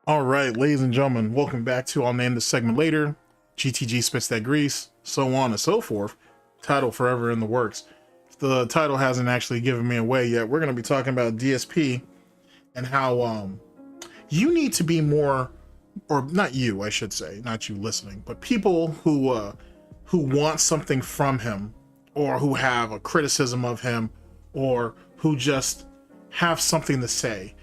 All right, ladies and gentlemen, welcome back to I'll name this segment later. GTG spits that grease, so on and so forth. Title forever in the works. The title hasn't actually given me away yet. We're going to be talking about DSP and how you need to be more, or not you, I should say, not you listening, but people who want something from him, or who have a criticism of him, or who just have something to say,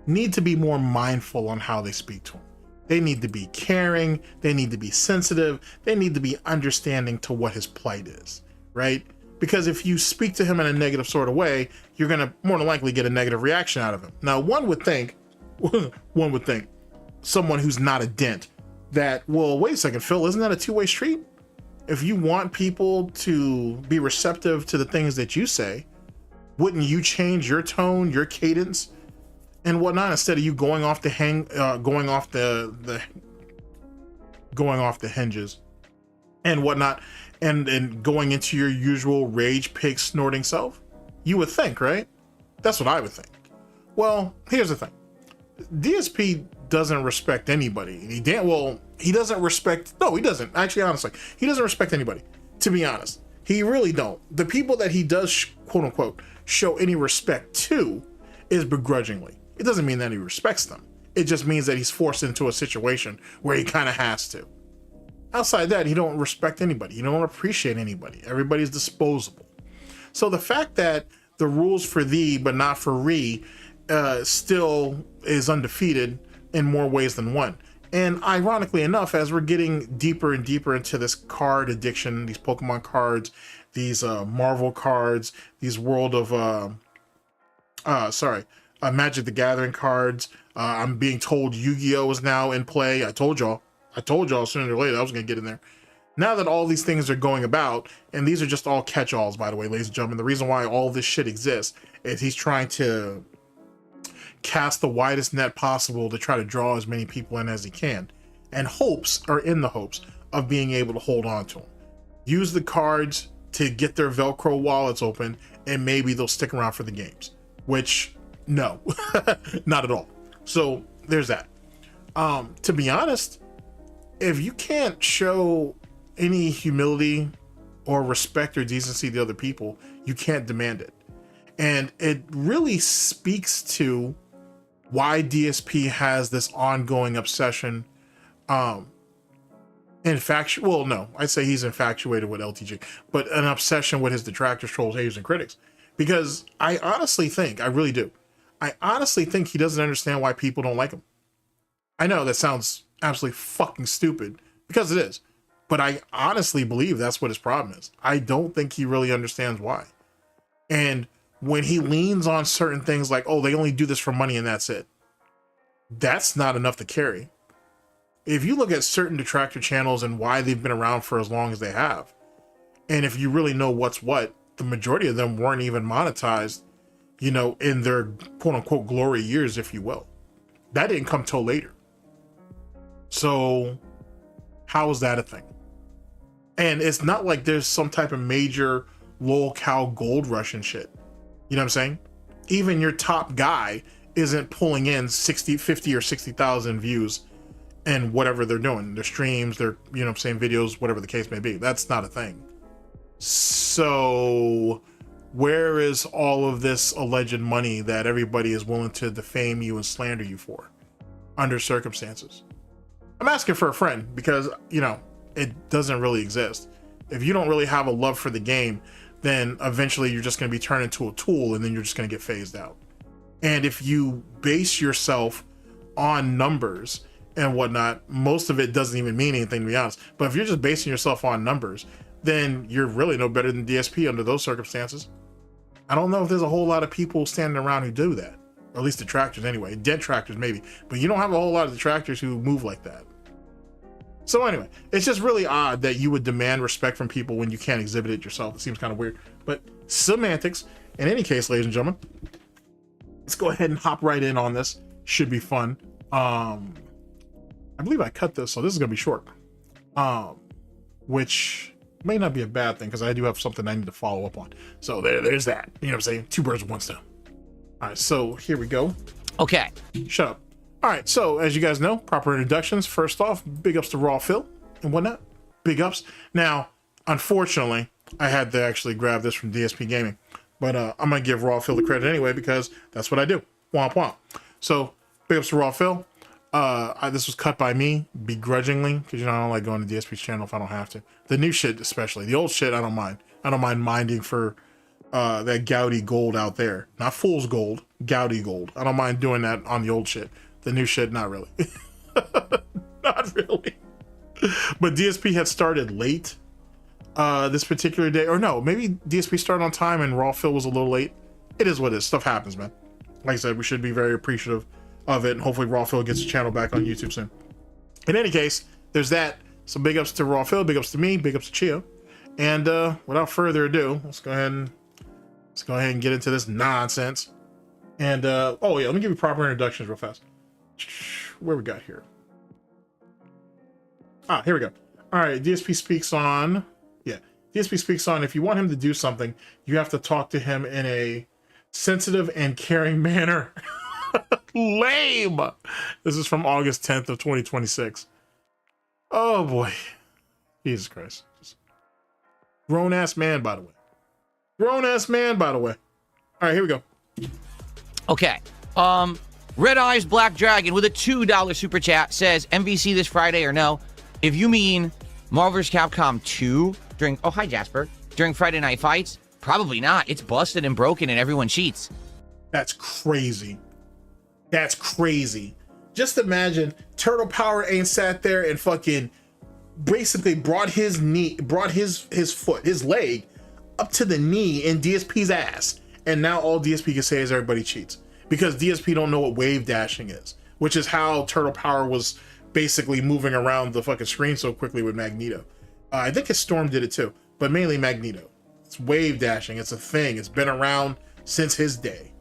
need to be more mindful on how they speak to him. They need to be caring, they need to be sensitive, they need to be understanding to what his plight is, right? Because if you speak to him in a negative sort of way, you're gonna more than likely get a negative reaction out of him. Now, one would think, someone who's not a dent, that, well, wait a second, Phil, isn't that a two-way street? If you want people to be receptive to the things that you say, wouldn't you change your tone, your cadence, and whatnot, instead of you going off the hinges and whatnot, and going into your usual rage pig snorting self? You would think, right? That's what I would think. Well, here's the thing. DSP doesn't respect anybody. He doesn't respect, no, he doesn't. Actually, honestly, he doesn't respect anybody, to be honest. He really don't. The people that he does, quote unquote, show any respect to is begrudgingly. It doesn't mean that he respects them. It just means that he's forced into a situation where he kind of has to. Outside that, he don't respect anybody. He don't appreciate anybody. Everybody's disposable. So the fact that the rules for thee but not for re still is undefeated in more ways than one. And ironically enough, as we're getting deeper and deeper into this card addiction, these Pokemon cards, these Marvel cards, these World of Magic the Gathering cards. I'm being told Yu-Gi-Oh is now in play. I told y'all sooner or later I was gonna get in there. Now that all these things are going about, and these are just all catch-alls, by the way, ladies and gentlemen, the reason why all this shit exists is he's trying to cast the widest net possible to try to draw as many people in as he can, and in the hopes of being able to hold on to them. Use the cards to get their Velcro wallets open, and maybe they'll stick around for the games, which, no, not at all. So there's that. To be honest, if you can't show any humility or respect or decency to other people, you can't demand it. And it really speaks to why DSP has this ongoing obsession. I'd say he's infatuated with LTG, but an obsession with his detractors, trolls, haters, and critics. Because I really do. I honestly think he doesn't understand why people don't like him. I know that sounds absolutely fucking stupid, because it is. But I honestly believe that's what his problem is. I don't think he really understands why. And when he leans on certain things like, oh, they only do this for money and that's it, that's not enough to carry. If you look at certain detractor channels and why they've been around for as long as they have, and if you really know what's what, the majority of them weren't even monetized, you know, in their quote unquote glory years, if you will. That didn't come till later. So how is that a thing? And it's not like there's some type of major lol cow gold rush and shit. You know what I'm saying? Even your top guy isn't pulling in 50 or 60,000 views and whatever they're doing, their streams, their, you know what I'm saying, videos, whatever the case may be. That's not a thing. So where is all of this alleged money that everybody is willing to defame you and slander you for under circumstances? I'm asking for a friend because, you know, it doesn't really exist. If you don't really have a love for the game, then eventually you're just going to be turned into a tool, and then you're just going to get phased out. And if you base yourself on numbers and whatnot, most of it doesn't even mean anything, to be honest. But if you're just basing yourself on numbers, then you're really no better than DSP under those circumstances. I don't know if there's a whole lot of people standing around who do that, or at least detractors anyway. Detractors maybe, but you don't have a whole lot of detractors who move like that. So anyway, it's just really odd that you would demand respect from people when you can't exhibit it yourself. It seems kind of weird, but semantics. In any case, ladies and gentlemen, let's go ahead and hop right in on this. Should be fun. I believe I cut this, so this is gonna be short, which may not be a bad thing because I do have something I need to follow up on. So there's that. You know what I'm saying? Two birds with one stone. All right, so here we go. Okay. Shut up. All right, so as you guys know, proper introductions. First off, big ups to Raw Phil and whatnot. Big ups. Now, unfortunately, I had to actually grab this from DSP Gaming, but I'm gonna give Raw Phil the credit anyway because that's what I do. Womp womp. So big ups to Raw Phil. This was cut by me begrudgingly because I don't like going to DSP's channel if I don't have to. The new shit, especially the old shit, I don't mind. I don't mind minding for that gouty gold out there, not fool's gold, gouty gold. I don't mind doing that on the old shit. The new shit, not really. Not really. But DSP had started late this particular day, or no, maybe DSP started on time and Raw Phil was a little late. It is what it is. Stuff happens, man. Like I said, we should be very appreciative of it, and hopefully Raw Phil gets his channel back on YouTube soon. In any case, there's that. So big ups to Raw Phil, big ups to me, big ups to Chio. And without further ado, let's go ahead and get into this nonsense. And oh yeah, let me give you proper introductions real fast. Where we got here? Ah, here we go. All right, DSP speaks on, yeah, DSP speaks on if you want him to do something, you have to talk to him in a sensitive and caring manner. Lame. This is from August 10th of 2026. Oh boy. Jesus Christ. Grown-ass man, by the way. Grown-ass man, by the way. All right, here we go. Okay. Red Eyes Black Dragon with a $2 super chat says MVC this Friday or no. If you mean Marvel vs. Capcom 2 during, oh, hi Jasper, during Friday Night Fights, probably not. It's busted and broken and everyone cheats. That's crazy. That's crazy. Just imagine Turtle Power ain't sat there and fucking basically brought his foot, his leg up to the knee in DSP's ass. And now all DSP can say is everybody cheats. Because DSP don't know what wave dashing is, which is how Turtle Power was basically moving around the fucking screen so quickly with Magneto. I think his Storm did it too, but mainly Magneto. It's wave dashing. It's a thing. It's been around since his day.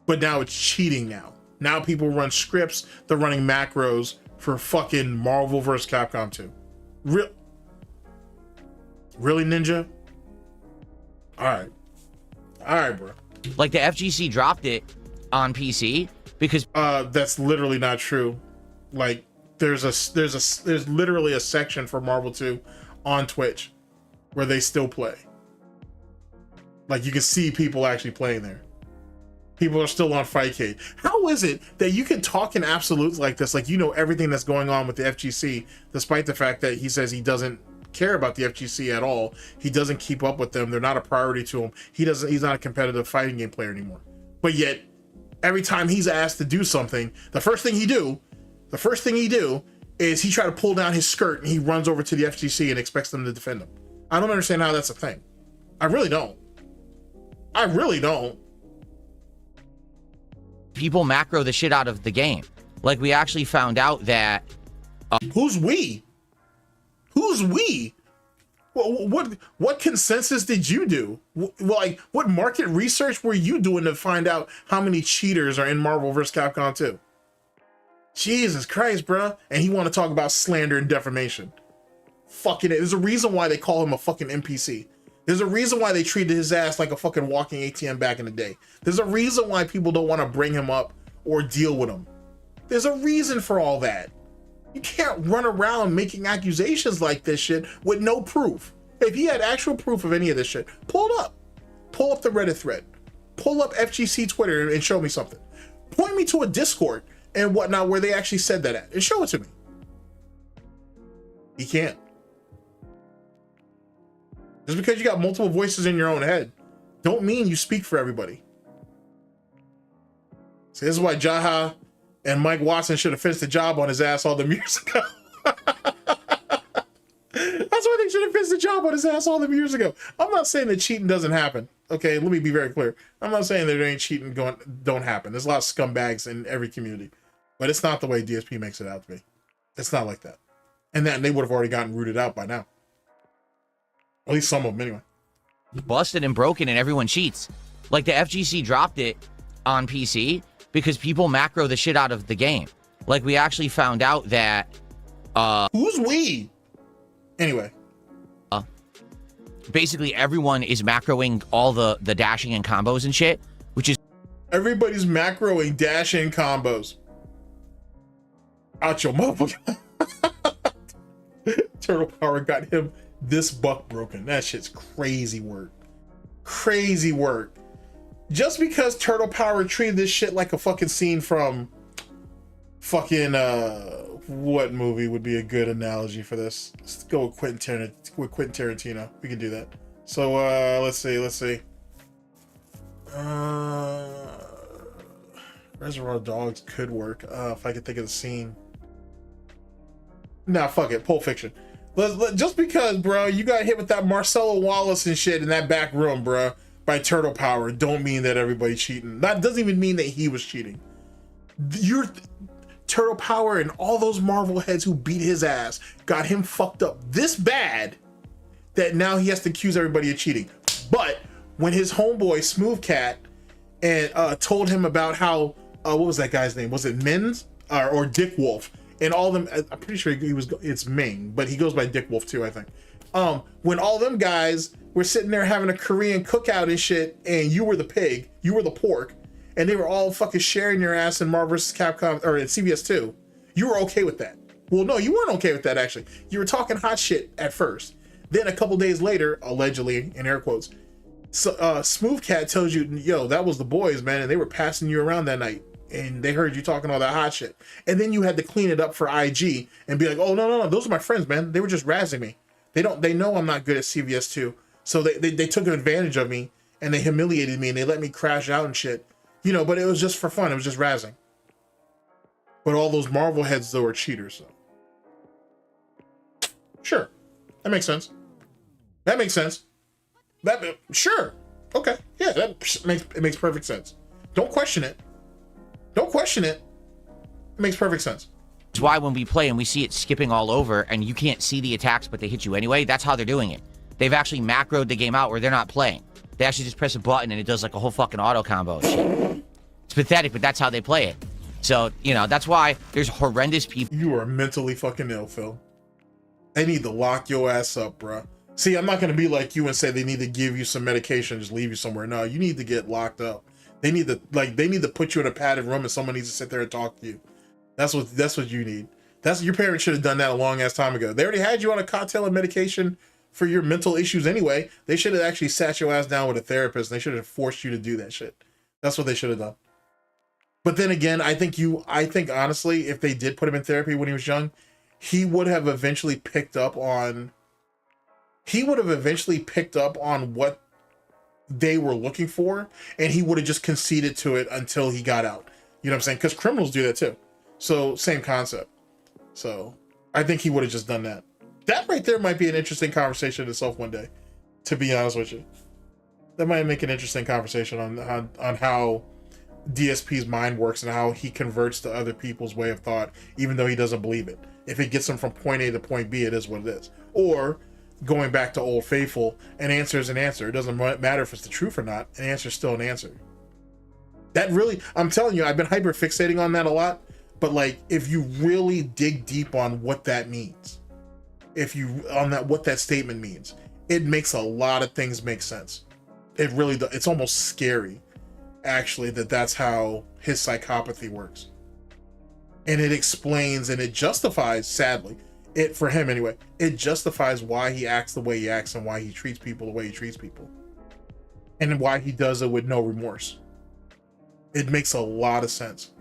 But now it's cheating now. Now people run scripts. They're running macros for fucking Marvel vs. Capcom 2. Really, Ninja? All right. All right, bro. Like the FGC dropped it on PC because that's literally not true. Like there's literally a section for Marvel 2 on Twitch where they still play. Like you can see people actually playing there. People are still on Fightcade. How is it that you can talk in absolutes like this, like you know everything that's going on with the FGC, despite the fact that he says he doesn't care about the FGC at all. He doesn't keep up with them. They're not a priority to him. He's not a competitive fighting game player anymore. But yet, every time he's asked to do something, the first thing he do is he try to pull down his skirt and he runs over to the FGC and expects them to defend him. I don't understand how that's a thing. I really don't. I really don't. people macro the shit out of the game. Like we actually found out that who's we? Who's we? What consensus did you do? Like, what market research were you doing to find out how many cheaters are in Marvel vs. Capcom 2? Jesus Christ, bro. And he want to talk about slander and defamation. Fucking it. There's a reason why they call him a fucking NPC. There's a reason why they treated his ass like a fucking walking ATM back in the day. There's a reason why people don't want to bring him up or deal with him. There's a reason for all that. You can't run around making accusations like this shit with no proof. If he had actual proof of any of this shit, pull it up. Pull up the Reddit thread. Pull up FGC Twitter and show me something. Point me to a Discord and whatnot where they actually said that at and show it to me. He can't. Just because you got multiple voices in your own head don't mean you speak for everybody. So this is why Jaha and Mike Watson should have finished the job on his ass all them years ago. That's why they should have finished the job on his ass all them years ago. I'm not saying that cheating doesn't happen. Okay, let me be very clear. I'm not saying that there ain't cheating don't happen. There's a lot of scumbags in every community. But it's not the way DSP makes it out to be. It's not like that. And they would have already gotten rooted out by now. At least some of them anyway. Busted and broken and everyone cheats. Like the FGC dropped it on PC because people macro the shit out of the game. Like we actually found out that who's we? Anyway. Basically everyone is macroing all the dashing and combos and shit, which is everybody's macroing dashing combos. Out your motherfucker. Turtle Power got him this buck broken. That shit's crazy work. Crazy work. Just because Turtle Power treated this shit like a fucking scene from fucking what movie would be a good analogy for this? Let's go with Quentin Tarantino. We can do that. So let's see. Reservoir Dogs could work if I could think of the scene. Nah, fuck it. Pulp Fiction. Just because, bro, you got hit with that Marcelo Wallace and shit in that back room, bro, by Turtle Power, don't mean that everybody's cheating. That doesn't even mean that he was cheating. Your Turtle Power and all those Marvel heads who beat his ass got him fucked up this bad that now he has to accuse everybody of cheating. But when his homeboy Smooth Cat and told him about how what was that guy's name? Was it Mins or Dick Wolf? And all them, I'm pretty sure it's Ming, but he goes by Dick Wolf too, I think. When all them guys were sitting there having a Korean cookout and shit, and you were the pig, you were the pork, and they were all fucking sharing your ass in Marvel vs. Capcom or in CVS 2, you were okay with that. Well, no, you weren't okay with that actually. You were talking hot shit at first. Then a couple days later, allegedly, in air quotes, Smooth Cat tells you, yo, that was the boys, man, and they were passing you around that night. And they heard you talking all that hot shit. And then you had to clean it up for IG and be like, oh, no, those are my friends, man. They were just razzing me. They know I'm not good at CVS 2. So they took advantage of me and they humiliated me and they let me crash out and shit. You know, but it was just for fun. It was just razzing. But all those Marvel heads, though, are cheaters. So. Sure. That makes sense. Sure. Okay. Yeah, it makes perfect sense. Don't question it. It makes perfect sense. That's why when we play and we see it skipping all over and you can't see the attacks, but they hit you anyway, that's how they're doing it. They've actually macroed the game out where they're not playing. They actually just press a button and it does like a whole fucking auto combo shit. It's pathetic, but that's how they play it. So, you know, that's why there's horrendous people. You are mentally fucking ill, Phil. They need to lock your ass up, bro. See, I'm not going to be like you and say they need to give you some medication and just leave you somewhere. No, you need to get locked up. They need to put you in a padded room and someone needs to sit there and talk to you. That's what you need. Your parents should have done that a long ass time ago. They already had you on a cocktail of medication for your mental issues anyway. They should have actually sat your ass down with a therapist and they should have forced you to do that shit. That's what they should have done. But then again, I think honestly, if they did put him in therapy when he was young, he would have eventually picked up on what they were looking for, and he would have just conceded to it until he got out. You know what I'm saying? Because criminals do that too. So same concept. So I think he would have just done that. That right there might be an interesting conversation in itself one day, to be honest with you. That might make an interesting conversation on how DSP's mind works and how he converts to other people's way of thought, even though he doesn't believe it. If it gets him from point A to point B, it is what it is. Or going back to Old Faithful, an answer is an answer. It doesn't matter if it's the truth or not. An answer is still an answer. That really, I'm telling you, I've been hyper fixating on that a lot. But like, if you really dig deep on what that means, what that statement means, it makes a lot of things make sense. It really does. It's almost scary, actually, that's how his psychopathy works. And it explains and it justifies, sadly, for him anyway, it justifies why he acts the way he acts and why he treats people the way he treats people. And why he does it with no remorse. It makes a lot of sense.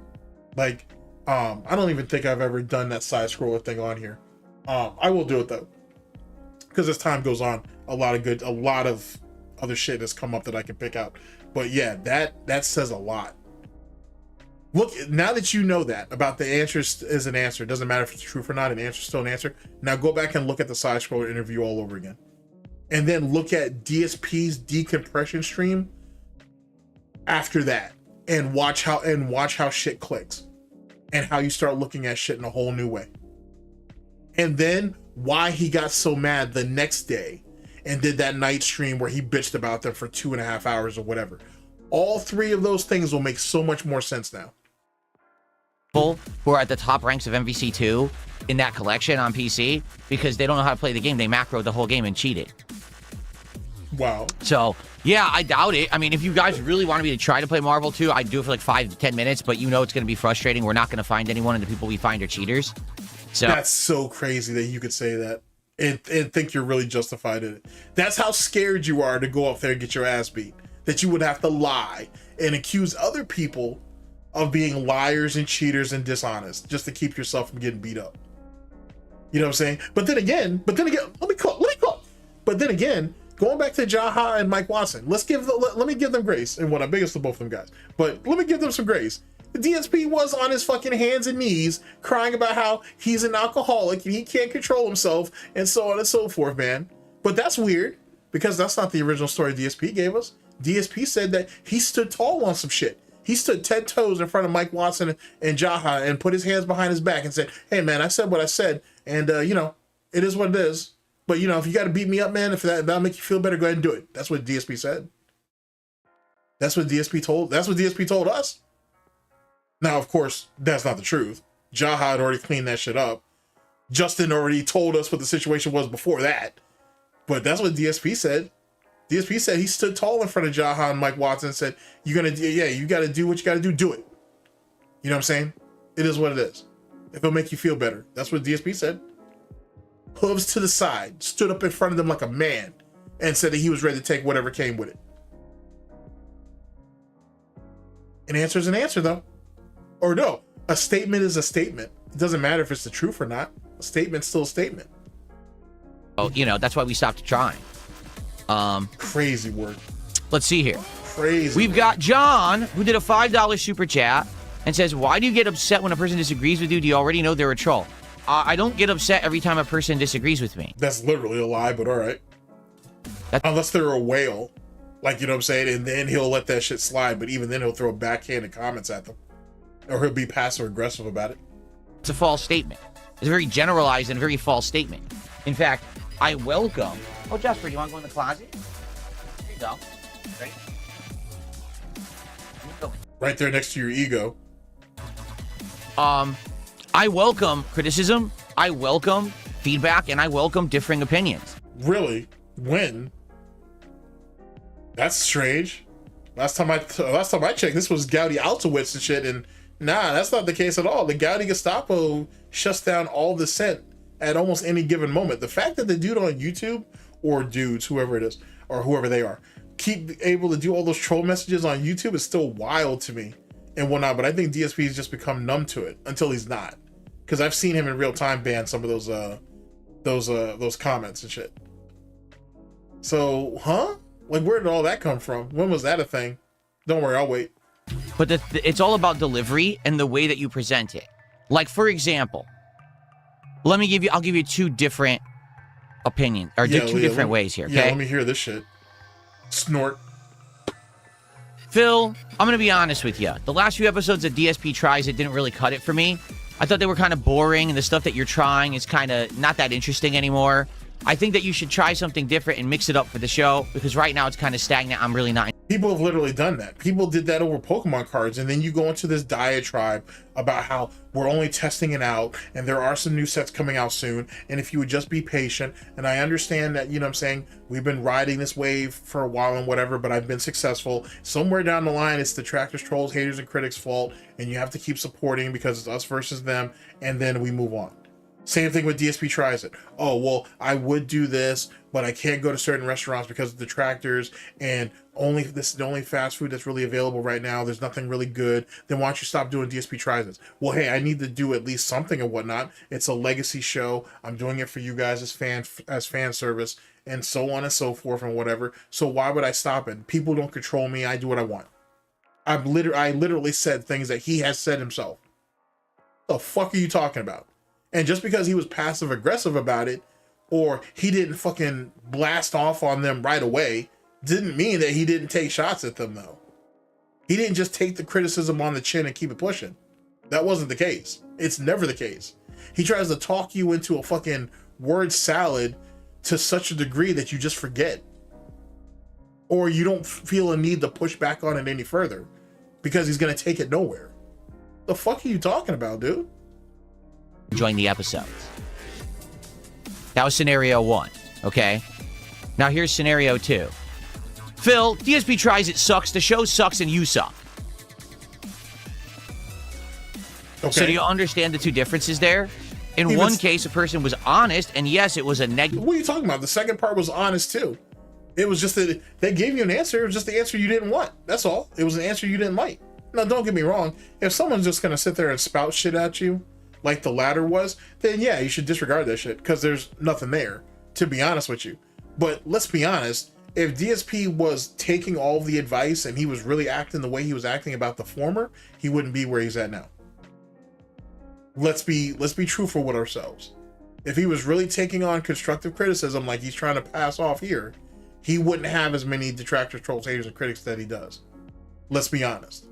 Like, I don't even think I've ever done that side scroller thing on here. I will do it though. Because as time goes on, a lot of other shit has come up that I can pick out. But yeah, that says a lot. Look, now that you know that about the answer is an answer, it doesn't matter if it's true or not, an answer is still an answer. Now go back and look at the side scroller interview all over again. And then look at DSP's decompression stream after that and watch how shit clicks and how you start looking at shit in a whole new way. And then why he got so mad the next day and did that night stream where he bitched about them for 2.5 hours or whatever. All three of those things will make so much more sense now. Who are at the top ranks of MVC2 in that collection on PC because they don't know how to play the game. They macroed the whole game and cheated. Wow. So, yeah, I doubt it. I mean, if you guys really wanted me to try to play Marvel 2, I'd do it for like 5 to 10 minutes, but you know it's going to be frustrating. We're not going to find anyone, and the people we find are cheaters. So that's so crazy that you could say that and think you're really justified in it. That's how scared you are to go up there and get your ass beat. That you would have to lie and accuse other people of being liars and cheaters and dishonest just to keep yourself from getting beat up. You know what I'm saying? But then again, let me call. But then again, going back to Jaha and Mike Watson, let me give them grace. And what I'm biggest to both of them guys, but let me give them some grace. The DSP was on his fucking hands and knees crying about how he's an alcoholic and he can't control himself and so on and so forth, man. But that's weird because that's not the original story DSP gave us. DSP said that he stood tall on some shit. He stood 10 toes in front of Mike Watson and Jaha and put his hands behind his back and said, hey man, I said what I said. And you know, it is what it is. But you know, if you got to beat me up, man, if that'll make you feel better, go ahead and do it. That's what DSP said. That's what DSP told us. Now, of course, that's not the truth. Jaha had already cleaned that shit up. Justin already told us what the situation was before that. But that's what DSP said. DSP said he stood tall in front of Jaha and Mike Watson and said, you got to do what you got to do it. You know what I'm saying? It is what it is. If it'll make you feel better. That's what DSP said. Hooves to the side, stood up in front of them like a man and said that he was ready to take whatever came with it. An answer is an answer, though. Or no, a statement is a statement. It doesn't matter if it's the truth or not. A statement's still a statement. Oh, you know, that's why we stopped trying. Crazy work. Let's see here. Crazy. We've got John, who did a $5 super chat and says, why do you get upset when a person disagrees with you? Do you already know they're a troll? I don't get upset every time a person disagrees with me. That's literally a lie, but all right. Unless they're a whale. Like, you know what I'm saying? And then he'll let that shit slide, but even then he'll throw backhanded comments at them. Or he'll be passive aggressive about it. It's a false statement. It's a very generalized and very false statement. In fact, I welcome... Oh, Jasper, do you want to go in the closet? There you go. Ready? Right there next to your ego. I welcome criticism, I welcome feedback, and I welcome differing opinions. Really? When? That's strange. Last time I checked, this was Gouty Altowitz and shit, and nah, that's not the case at all. The Gouty Gestapo shuts down all dissent at almost any given moment. The fact that the dude on YouTube, or dudes, whoever it is, or whoever they are, keep able to do all those troll messages on YouTube is still wild to me and whatnot, but I think DSP has just become numb to it until he's not. Because I've seen him in real time ban some of those comments and shit. So, huh? Like, where did all that come from? When was that a thing? Don't worry, I'll wait. But it's all about delivery and the way that you present it. Like, for example, I'll give you two different opinions, or two different ways here, okay? Yeah, let me hear this shit. Snort. Phil, I'm going to be honest with you. The last few episodes of DSP Tries, it didn't really cut it for me. I thought they were kind of boring, and the stuff that you're trying is kind of not that interesting anymore. I think that you should try something different and mix it up for the show, because right now it's kind of stagnant. I'm really not. People have literally done that. People did that over Pokemon cards, and then you go into this diatribe about how we're only testing it out, and there are some new sets coming out soon, and if you would just be patient, and I understand that, you know what I'm saying, we've been riding this wave for a while and whatever, but I've been successful. Somewhere down the line, it's detractors, trolls, haters, and critics' fault, and you have to keep supporting because it's us versus them, and then we move on. Same thing with DSP Tries it. Oh, well, I would do this, but I can't go to certain restaurants because of detractors, and this is the only fast food that's really available right now. There's nothing really good. Then why don't you stop doing DSP Tries it? Well, hey, I need to do at least something and whatnot. It's a legacy show. I'm doing it for you guys as fan service, and so on and so forth and whatever. So why would I stop it? People don't control me. I do what I want. I literally said things that he has said himself. The fuck are you talking about? And just because he was passive aggressive about it, or he didn't fucking blast off on them right away, didn't mean that he didn't take shots at them, though. He didn't just take the criticism on the chin and keep it pushing. That wasn't the case. It's never the case. He tries to talk you into a fucking word salad to such a degree that you just forget. Or you don't feel a need to push back on it any further because he's going to take it nowhere. The fuck are you talking about, dude? Enjoying the episodes. That was scenario 1, okay? Now here's scenario 2. Phil, DSP tries it sucks. The show sucks and you suck. Okay. So do you understand the two differences there? In one case, a person was honest, and yes, it was a negative. What are you talking about? The second part was honest too. It was just that they gave you an answer. It was just the answer you didn't want. That's all. It was an answer you didn't like. Now, don't get me wrong. If someone's just gonna sit there and spout shit at you, like the latter was, then yeah, you should disregard that shit because there's nothing there, to be honest with you. But let's be honest. If DSP was taking all the advice and he was really acting the way he was acting about the former, he wouldn't be where he's at now. Let's be truthful with ourselves. If he was really taking on constructive criticism like he's trying to pass off here, he wouldn't have as many detractors, trolls, haters, and critics that he does. Let's be honest.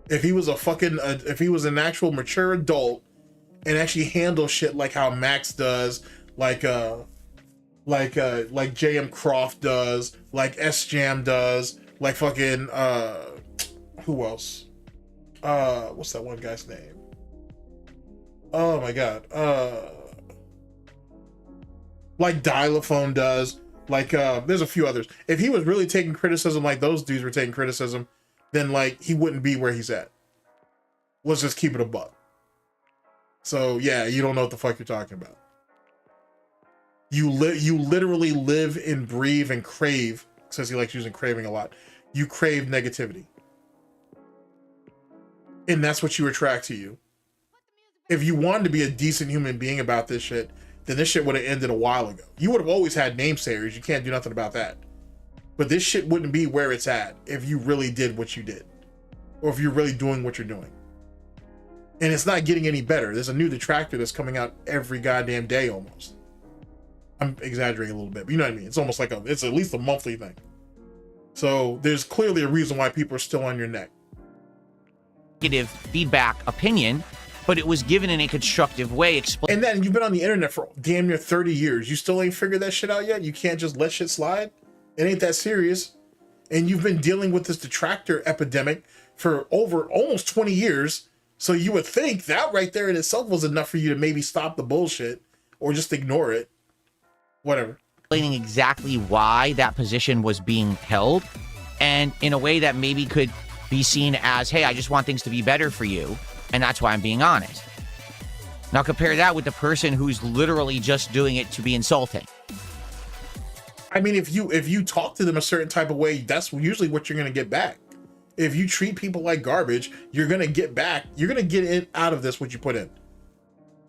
If he was if he was an actual mature adult and actually handle shit like how Max does, like JM Croft does, like S Jam does, like fucking who else? What's that one guy's name? Oh my god. Like Dialophone does, like there's a few others. If he was really taking criticism like those dudes were taking criticism, then like he wouldn't be where he's at. Let's just keep it a buck. So yeah, you don't know what the fuck you're talking about. You literally live and breathe and crave, since he likes using craving a lot. You crave negativity. And that's what you attract to you. If you wanted to be a decent human being about this shit, then this shit would have ended a while ago. You would have always had namesayers. You can't do nothing about that. But this shit wouldn't be where it's at if you really did what you did. Or if you're really doing what you're doing. And it's not getting any better. There's a new detractor that's coming out every goddamn day almost. I'm exaggerating a little bit, but you know what I mean? It's almost like it's at least a monthly thing. So there's clearly a reason why people are still on your neck. Negative feedback opinion, but it was given in a constructive way. And then you've been on the internet for damn near 30 years. You still ain't figured that shit out yet? You can't just let shit slide? It ain't that serious. And you've been dealing with this detractor epidemic for over almost 20 years. So you would think that right there in itself was enough for you to maybe stop the bullshit or just ignore it. Whatever. Explaining exactly why that position was being held, and in a way that maybe could be seen as, hey, I just want things to be better for you, and that's why I'm being honest. Now compare that with the person who's literally just doing it to be insulting. I mean, if you talk to them a certain type of way, that's usually what you're going to get back. If you treat people like garbage, you're going to get back. You're going to get out of this what you put in.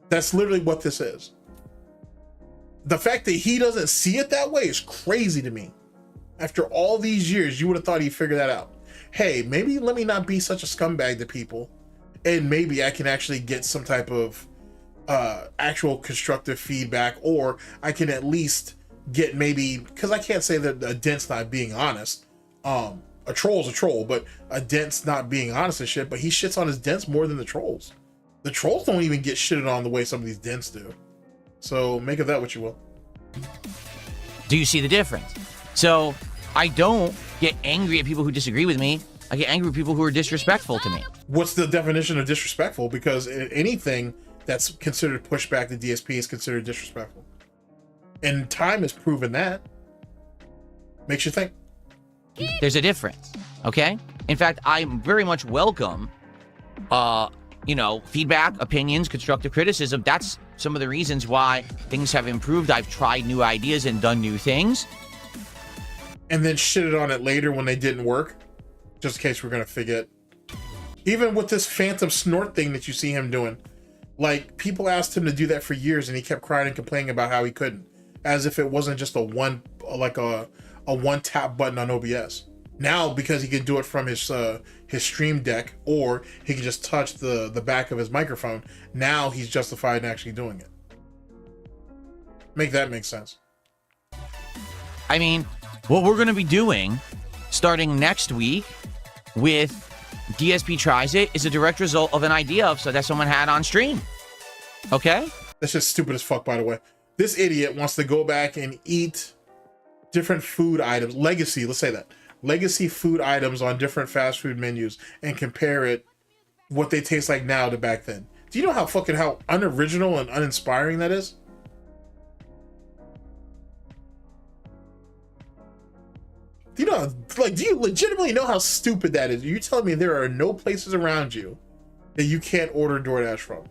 That's literally what this is. The fact that he doesn't see it that way is crazy to me. After all these years, you would have thought he'd figure that out. Hey, maybe let me not be such a scumbag to people, and maybe I can actually get some type of actual constructive feedback, or I can at least get maybe, because I can't say that a dent's not being honest. A troll's a troll, but a dent's not being honest and shit, but he shits on his dents more than the trolls. The trolls don't even get shitted on the way some of these dents do. So make of that what you will. Do you see the difference? So I don't get angry at people who disagree with me. I get angry with people who are disrespectful to me. What's the definition of disrespectful? Because anything that's considered pushback to DSP is considered disrespectful. And time has proven that. Makes you think. There's a difference, okay? In fact, I very much welcome, feedback, opinions, constructive criticism. That's some of the reasons why things have improved. I've tried new ideas and done new things. And then shitted on it later when they didn't work, just in case we're gonna forget. Even with this phantom snort thing that you see him doing, like, people asked him to do that for years and he kept crying and complaining about how he couldn't, as if it wasn't just a one tap button on OBS. Now, because he can do it from his stream deck, or he can just touch the back of his microphone, now he's justified in actually doing it. Make that make sense. I mean, what we're going to be doing starting next week with DSP Tries It is a direct result of an idea that someone had on stream. Okay? That's just stupid as fuck, by the way. This idiot wants to go back and eat different food items, legacy, let's say that. Legacy food items on different fast food menus and compare it, what they taste like now to back then. Do you know how unoriginal and uninspiring that is? Do you know, like, do you legitimately know how stupid that is? You're telling me there are no places around you that you can't order DoorDash from?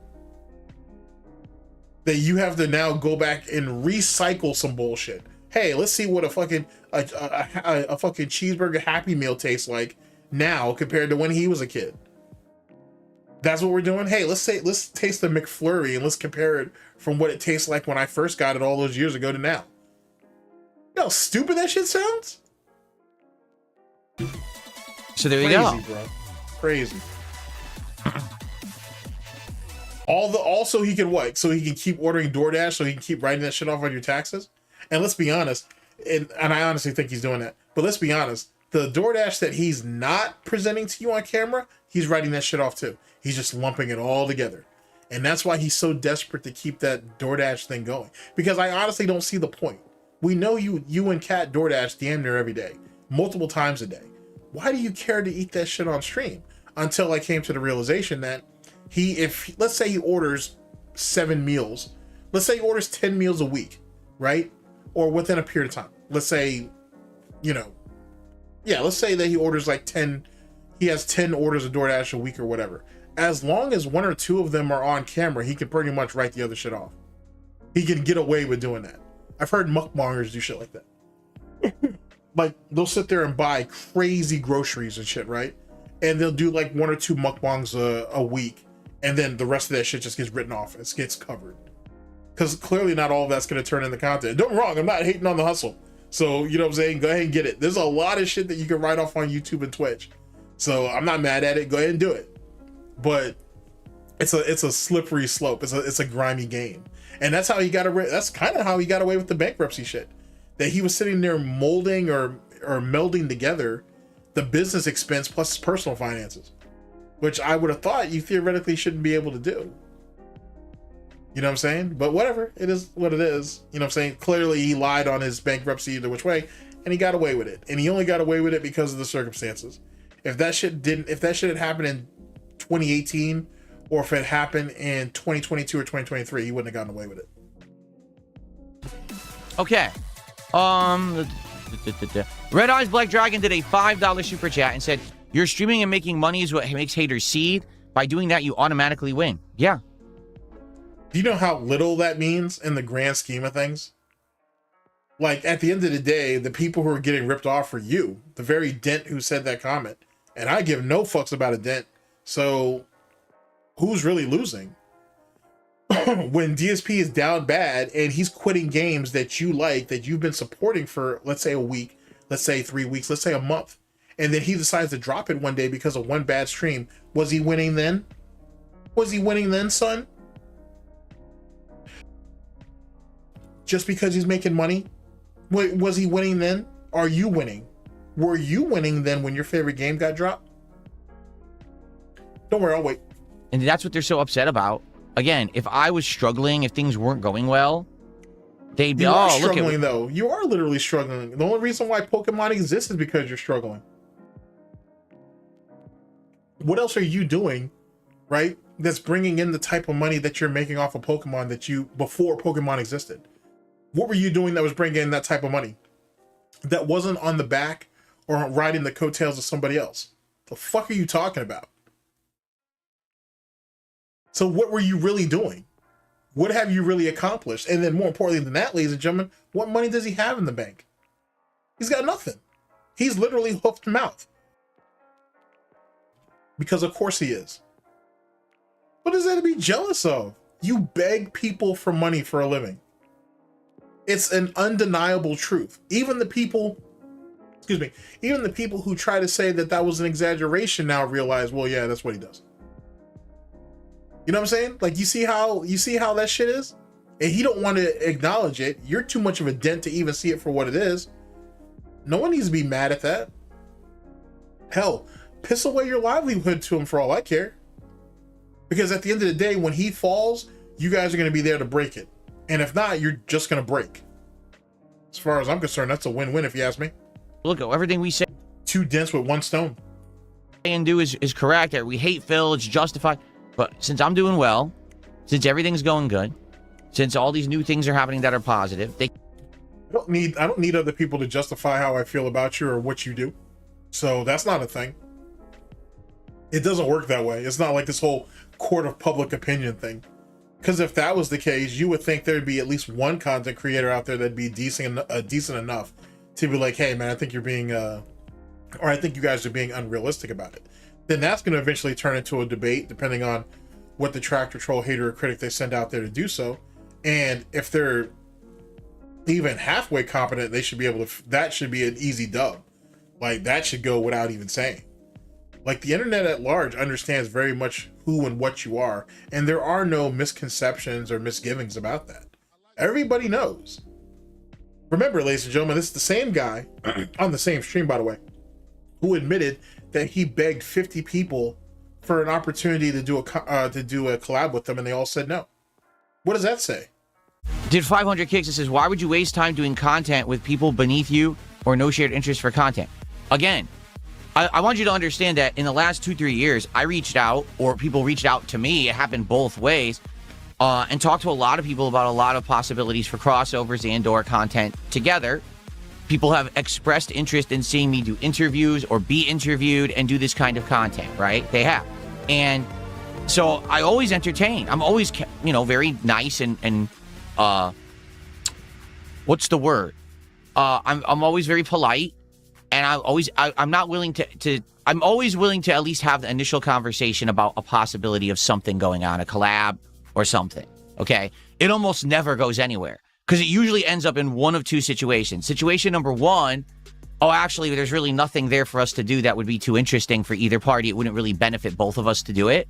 That you have to now go back and recycle some bullshit. Hey, let's see what a fucking a fucking cheeseburger Happy Meal tastes like now compared to when he was a kid. That's what we're doing. Hey, let's taste the McFlurry and let's compare it from what it tastes like when I first got it all those years ago to now. You know how stupid that shit sounds? So there you go. Crazy, bro. Crazy. Also he can what? So he can keep ordering DoorDash so he can keep writing that shit off on your taxes? And let's be honest, and I honestly think he's doing that, but let's be honest, the DoorDash that he's not presenting to you on camera, he's writing that shit off too. He's just lumping it all together. And that's why he's so desperate to keep that DoorDash thing going. Because I honestly don't see the point. We know you and Kat DoorDash damn near every day, multiple times a day. Why do you care to eat that shit on stream? Until I came to the realization that let's say he orders 7 meals, let's say he orders 10 meals a week, right? Or within a period of time. Let's say, let's say that he orders like 10, he has 10 orders of DoorDash a week or whatever. As long as 1 or 2 of them are on camera, he can pretty much write the other shit off. He can get away with doing that. I've heard mukbangers do shit like that. Like, they'll sit there and buy crazy groceries and shit, right? And they'll do like 1 or 2 mukbangs a week. And then the rest of that shit just gets written off. It gets covered. Because clearly not all of that's going to turn into content. Don't get me wrong, I'm not hating on the hustle. So, you know what I'm saying? Go ahead and get it. There's a lot of shit that you can write off on YouTube and Twitch. So I'm not mad at it. Go ahead and do it. But it's a slippery slope. It's a grimy game. And that's how he got away. That's kind of how he got away with the bankruptcy shit. That he was sitting there molding or melding together the business expense plus his personal finances, which I would have thought you theoretically shouldn't be able to do. You know what I'm saying? But whatever, it is what it is. You know what I'm saying? Clearly he lied on his bankruptcy either which way, and he got away with it. And he only got away with it because of the circumstances. If that shit had happened in 2018, or if it happened in 2022 or 2023, he wouldn't have gotten away with it. Okay. Red Eyes Black Dragon did a $5 super chat and said, "You're streaming and making money is what makes haters seed. By doing that, you automatically win." Yeah. Do you know how little that means in the grand scheme of things? Like, at the end of the day, the people who are getting ripped off are you, the very dent who said that comment. And I give no fucks about a dent. So who's really losing? When DSP is down bad and he's quitting games that you like, that you've been supporting for, let's say, a week, let's say 3 weeks, let's say a month, and then he decides to drop it one day because of one bad stream, was he winning then? Was he winning then, son? Just because he's making money? Was he winning then? Are you winning? Were you winning then when your favorite game got dropped? Don't worry, I'll wait. And that's what they're so upset about. Again, if I was struggling, if things weren't going well, they'd be, look struggling though. You are literally struggling. The only reason why Pokemon exists is because you're struggling. What else are you doing, right? That's bringing in the type of money that you're making off of Pokemon that you, before Pokemon existed. What were you doing that was bringing in that type of money? That wasn't on the back or riding the coattails of somebody else. The fuck are you talking about? So what were you really doing? What have you really accomplished? And then more importantly than that, ladies and gentlemen, what money does he have in the bank? He's got nothing. He's literally hooked mouth. Because of course he is. What is there to be jealous of? You beg people for money for a living. It's an undeniable truth. Even the people who try to say that that was an exaggeration now realize, well, yeah, that's what he does. You know what I'm saying? Like, you see how that shit is? And he don't want to acknowledge it. You're too much of a dent to even see it for what it is. No one needs to be mad at that. Hell, piss away your livelihood to him for all I care. Because at the end of the day, when he falls, you guys are going to be there to break it. And if not, you're just going to break. As far as I'm concerned, that's a win-win if you ask me. Look, everything we say, 2 dents with 1 stone. And do is correct. We hate Phil, it's justified. But since I'm doing well, since everything's going good, since all these new things are happening that are positive, I don't need other people to justify how I feel about you or what you do. So that's not a thing. It doesn't work that way. It's not like this whole court of public opinion thing. Because if that was the case, you would think there'd be at least one content creator out there that'd be decent enough to be like, hey man, I think you're being or I think you guys are being unrealistic about it. Then that's going to eventually turn into a debate, depending on what the tractor troll, hater, or critic they send out there to do so. And if they're even halfway competent, they should be able to, that should be an easy dub. Like, that should go without even saying. Like, the internet at large understands very much who and what you are, and there are no misconceptions or misgivings about that. Everybody knows. Remember, ladies and gentlemen, this is the same guy on the same stream, by the way, who admitted that he begged 50 people for an opportunity to do a collab with them, and they all said no. What does that say? Did 500 kicks? It says, why would you waste time doing content with people beneath you or no shared interest for content? Again, I want you to understand that in the last 2-3 years, I reached out, or people reached out to me. It happened both ways, and talked to a lot of people about a lot of possibilities for crossovers and/or content together. People have expressed interest in seeing me do interviews or be interviewed and do this kind of content, right? They have. And so I always entertain. I'm always, very nice and what's the word? I'm always very polite. And I'm not willing I'm always willing to at least have the initial conversation about a possibility of something going on, a collab or something, okay? It almost never goes anywhere because it usually ends up in one of two situations. Situation number one, oh, actually, there's really nothing there for us to do that would be too interesting for either party. It wouldn't really benefit both of us to do it.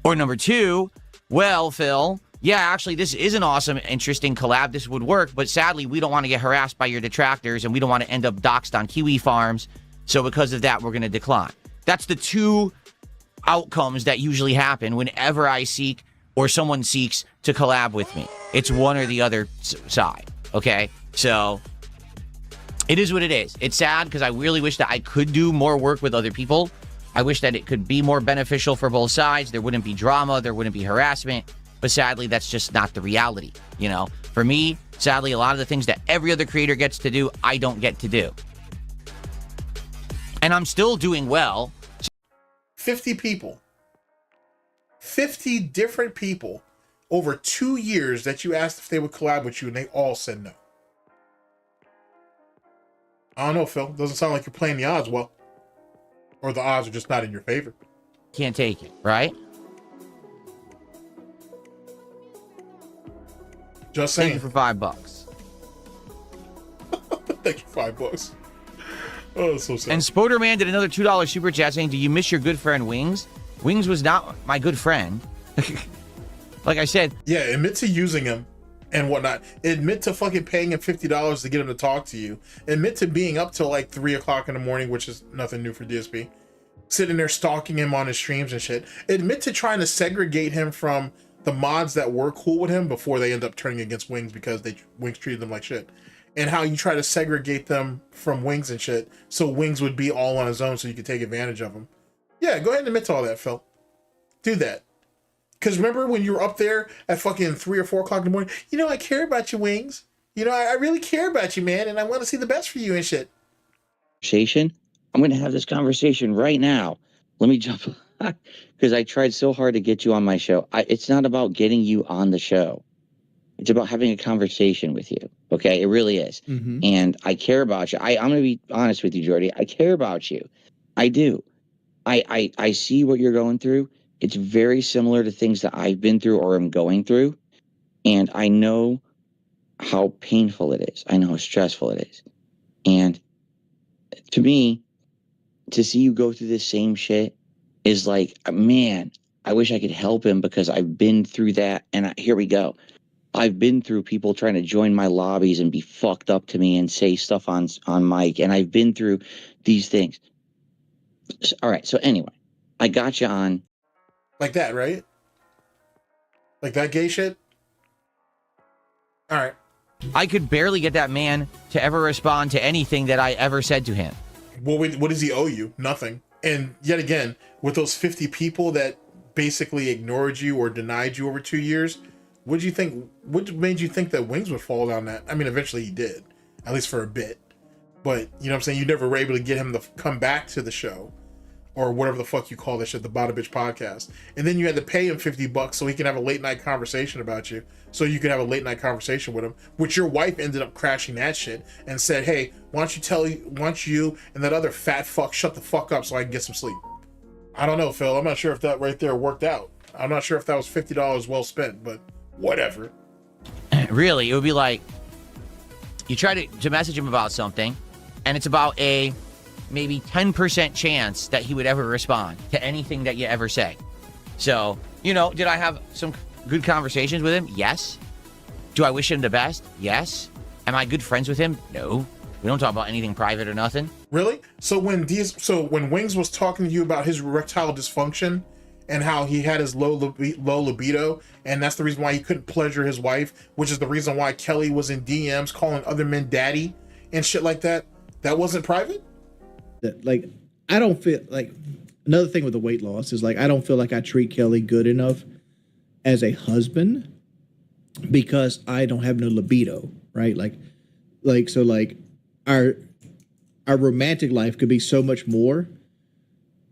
Or number two, well, Phil, yeah, actually, this is an awesome, interesting collab. This would work, but sadly, we don't want to get harassed by your detractors, and we don't want to end up doxxed on Kiwi farms. So because of that, we're going to decline. That's the two outcomes that usually happen whenever I seek or someone seeks to collab with me. It's one or the other side, okay? So it is what it is. It's sad because I really wish that I could do more work with other people. I wish that it could be more beneficial for both sides. There wouldn't be drama. There wouldn't be harassment. But sadly, that's just not the reality, For me, sadly, a lot of the things that every other creator gets to do, I don't get to do. And I'm still doing well. 50 people. 50 different people over 2 years that you asked if they would collab with you, and they all said no. I don't know, Phil. Doesn't sound like you're playing the odds well. Or the odds are just not in your favor. Can't take it, right? Just saying. Thank you for $5. Thank you, $5. Oh, that's so sad. And Spoderman did another $2 super chat saying, do you miss your good friend Wings? Wings was not my good friend. Like I said. Yeah, admit to using him and whatnot. Admit to fucking paying him $50 to get him to talk to you. Admit to being up till like 3 o'clock in the morning, which is nothing new for DSP. Sitting there stalking him on his streams and shit. Admit to trying to segregate him from the mods that were cool with him before they end up turning against Wings because Wings treated them like shit. And how you try to segregate them from Wings and shit so Wings would be all on his own so you could take advantage of him. Yeah, go ahead and admit to all that, Phil. Do that. Because remember when you were up there at fucking 3 or 4 o'clock in the morning? I care about you, Wings. I really care about you, man, and I want to see the best for you and shit. I'm going to have this conversation right now. Let me jump because I tried so hard to get you on my show. It's not about getting you on the show. It's about having a conversation with you. Okay, it really is. Mm-hmm. And I care about you. I'm going to be honest with you, Jordy. I care about you. I do. I see what you're going through. It's very similar to things that I've been through or am going through. And I know how painful it is. I know how stressful it is. And to me, to see you go through this same shit is like, man, I wish I could help him because I've been through that. And here we go. I've been through people trying to join my lobbies and be fucked up to me and say stuff on mic. And I've been through these things. All right. So anyway, I got you on. Like that, right? Like that gay shit? All right. I could barely get that man to ever respond to anything that I ever said to him. Well, what does he owe you? Nothing. And yet again, with those 50 people that basically ignored you or denied you over 2 years, what made you think that Wings would fall down that? I mean, eventually he did, at least for a bit. But you know what I'm saying? You never were able to get him to come back to the show or whatever the fuck you call this shit, the Bada Bitch podcast. And then you had to pay him $50 so he can have a late night conversation about you. So you could have a late night conversation with him, which your wife ended up crashing that shit and said, hey, why don't you and that other fat fuck shut the fuck up so I can get some sleep. I don't know, Phil. I'm not sure if that right there worked out. I'm not sure if that was $50 well spent, but whatever. Really, it would be like you try to message him about something, and it's about a maybe 10% chance that he would ever respond to anything that you ever say. So, you know, did I have some good conversations with him? Yes. Do I wish him the best? Yes. Am I good friends with him? No. We don't talk about anything private or nothing. Really? So when Wings was talking to you about his erectile dysfunction and how he had his low libido, and that's the reason why he couldn't pleasure his wife, which is the reason why Kelly was in DMs calling other men daddy and shit like that, that wasn't private? Like, I don't feel like, another thing with the weight loss is like, I don't feel like I treat Kelly good enough as a husband because I don't have no libido, right? So our romantic life could be so much more,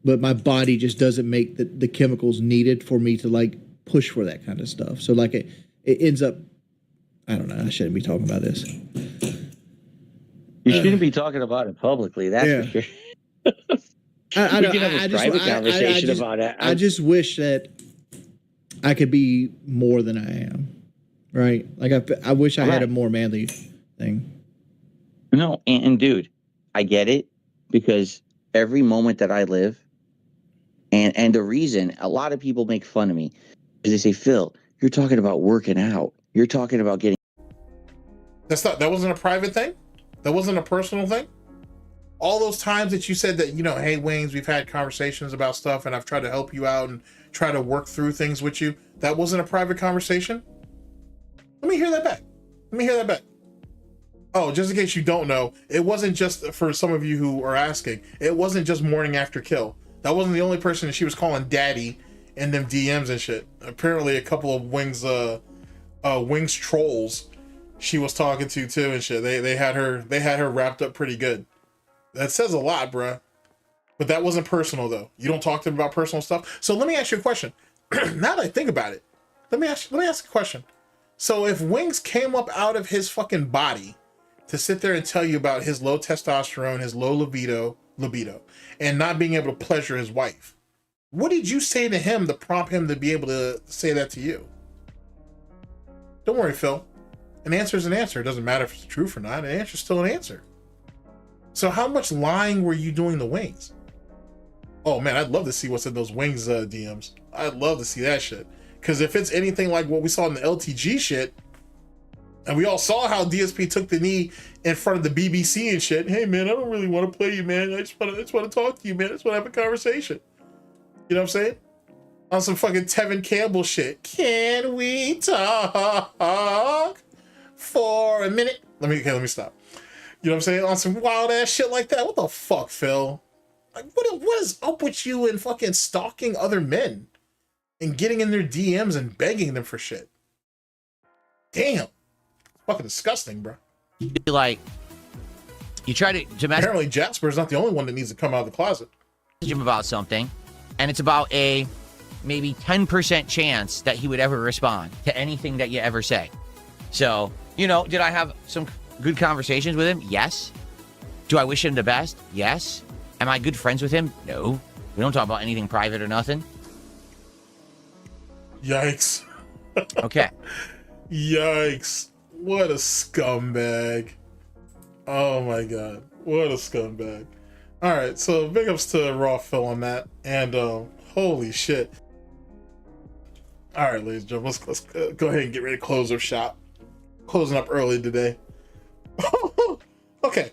but my body just doesn't make the chemicals needed for me to like push for that kind of stuff. So like it ends up, I don't know, I shouldn't be talking about this. You shouldn't be talking about it publicly, that's for sure. We can have a private conversation about it. I just wish that I could be more than I am, right? Like I wish I had a more manly thing. No, and dude, I get it, because every moment that I live, and the reason a lot of people make fun of me is they say, Phil, you're talking about working out. You're talking about getting. That wasn't a private thing? That wasn't a personal thing? All those times that you said that, you know, hey, Wings, we've had conversations about stuff and I've tried to help you out and try to work through things with you, that wasn't a private conversation? Let me hear that back. Oh, just in case you don't know, it wasn't just, for some of you who are asking, it wasn't just morning after kill. That wasn't the only person that she was calling daddy in them DMs and shit. Apparently a couple of Wings trolls she was talking to too and shit. They had her wrapped up pretty good. That says a lot, bruh. But that wasn't personal though. You don't talk to them about personal stuff. So let me ask you a question. Now that I think about it, let me ask a question. So if Wings came up out of his fucking body to sit there and tell you about his low testosterone, his low libido, and not being able to pleasure his wife, what did you say to him to prompt him to be able to say that to you? Don't worry, Phil. An answer is an answer. It doesn't matter if it's truth or not. An answer is still an answer. So how much lying were you doing to Wings? Oh man, I'd love to see what's in those Wings DMs. I'd love to see that shit. Because if it's anything like what we saw in the LTG shit, and we all saw how DSP took the knee in front of the BBC and shit. Hey man, I don't really want to play you, man. I just want to talk to you, man. I just want to have a conversation. You know what I'm saying? On some fucking Tevin Campbell shit. Can we talk for a minute? Let me stop. You know what I'm saying? On some wild ass shit like that. What the fuck, Phil? Like, what is up with you and fucking stalking other men and getting in their DMs and begging them for shit? Damn. Fucking disgusting, bro. Like, you try to message Apparently Jasper's not the only one that needs to come out of the closet. him about something, and it's about a maybe 10% chance that he would ever respond to anything that you ever say. So, you know, did I have some good conversations with him? Yes. Do I wish him the best? Yes. Am I good friends with him? No. We don't talk about anything private or nothing. Yikes. Okay. Yikes. What a scumbag. Oh my god. What a scumbag. Alright, so big ups to Raw Phil on that. And holy shit. Alright, ladies and gentlemen, let's go ahead and get ready to close our shop. Closing up early today. Okay.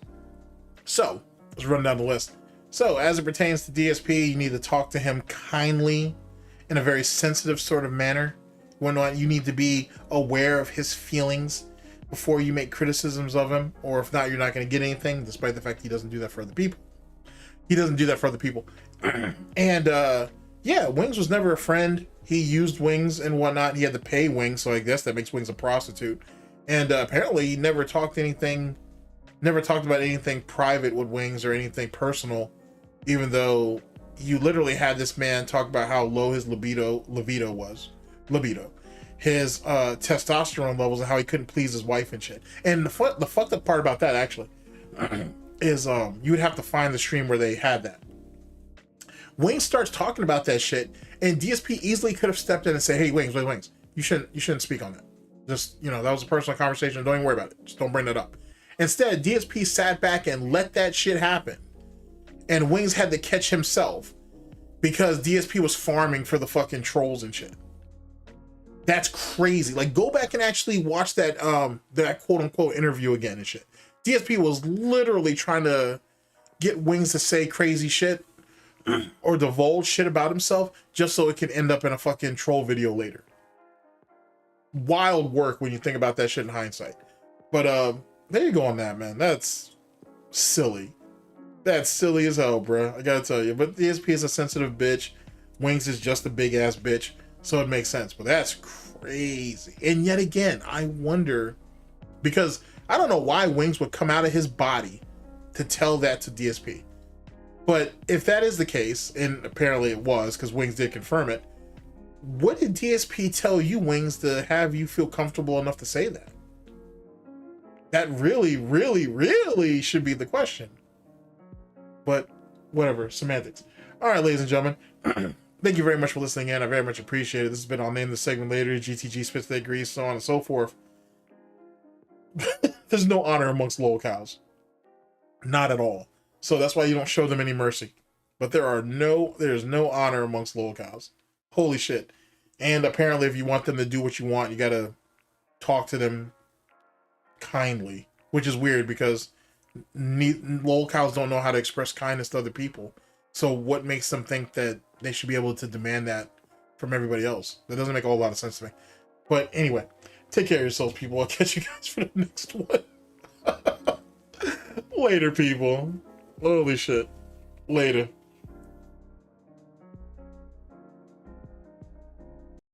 So, let's run down the list. So, as it pertains to DSP, you need to talk to him kindly in a very sensitive sort of manner. When you need to be aware of his feelings before you make criticisms of him, or if not, you're not going to get anything, despite the fact he doesn't do that for other people. And yeah, Wings was never a friend. He used Wings and whatnot. He had to pay Wings, so I guess that makes Wings a prostitute. And apparently he never talked anything never talked about anything private with Wings or anything personal, even though you literally had this man talk about how low his libido was. His testosterone levels and how he couldn't please his wife and shit. And the fucked up part about that actually is you would have to find the stream where they had that. Wings starts talking about that shit, and DSP easily could have stepped in and said, "Hey, Wings, you shouldn't speak on that. Just, you know, that was a personal conversation. Don't even worry about it. Just don't bring that up." Instead, DSP sat back and let that shit happen, and Wings had to catch himself because DSP was farming for the fucking trolls and shit. That's crazy. Like, go back and actually watch that that quote unquote interview again and shit. DSP was literally trying to get Wings to say crazy shit or divulge shit about himself just so it can end up in a fucking troll video later. Wild work when you think about that shit in hindsight. But there you go on that, man. That's silly. That's silly as hell, bro. I gotta tell you. But DSP is a sensitive bitch. Wings is just a big ass bitch. So it makes sense. But that's crazy. And yet again, I wonder, because I don't know why Wings would come out of his body to tell that to DSP. But if that is the case, and apparently it was, because Wings did confirm it, what did DSP tell you, Wings, to have you feel comfortable enough to say that? That really, really, really should be the question. But whatever, semantics. All right, ladies and gentlemen, thank you very much for listening in. I very much appreciate it. This has been, I'll name the segment later, GTG spits their grease, so on and so forth. There's no honor amongst lol cows. Not at all. So that's why you don't show them any mercy. But there's no honor amongst lol cows. Holy shit. And apparently if you want them to do what you want, you gotta talk to them kindly, which is weird because lol cows don't know how to express kindness to other people. So what makes them think that they should be able to demand that from everybody else? That doesn't make a whole lot of sense to me. But anyway, take care of yourselves, people. I'll catch you guys for the next one. Later, people. Holy shit. Later.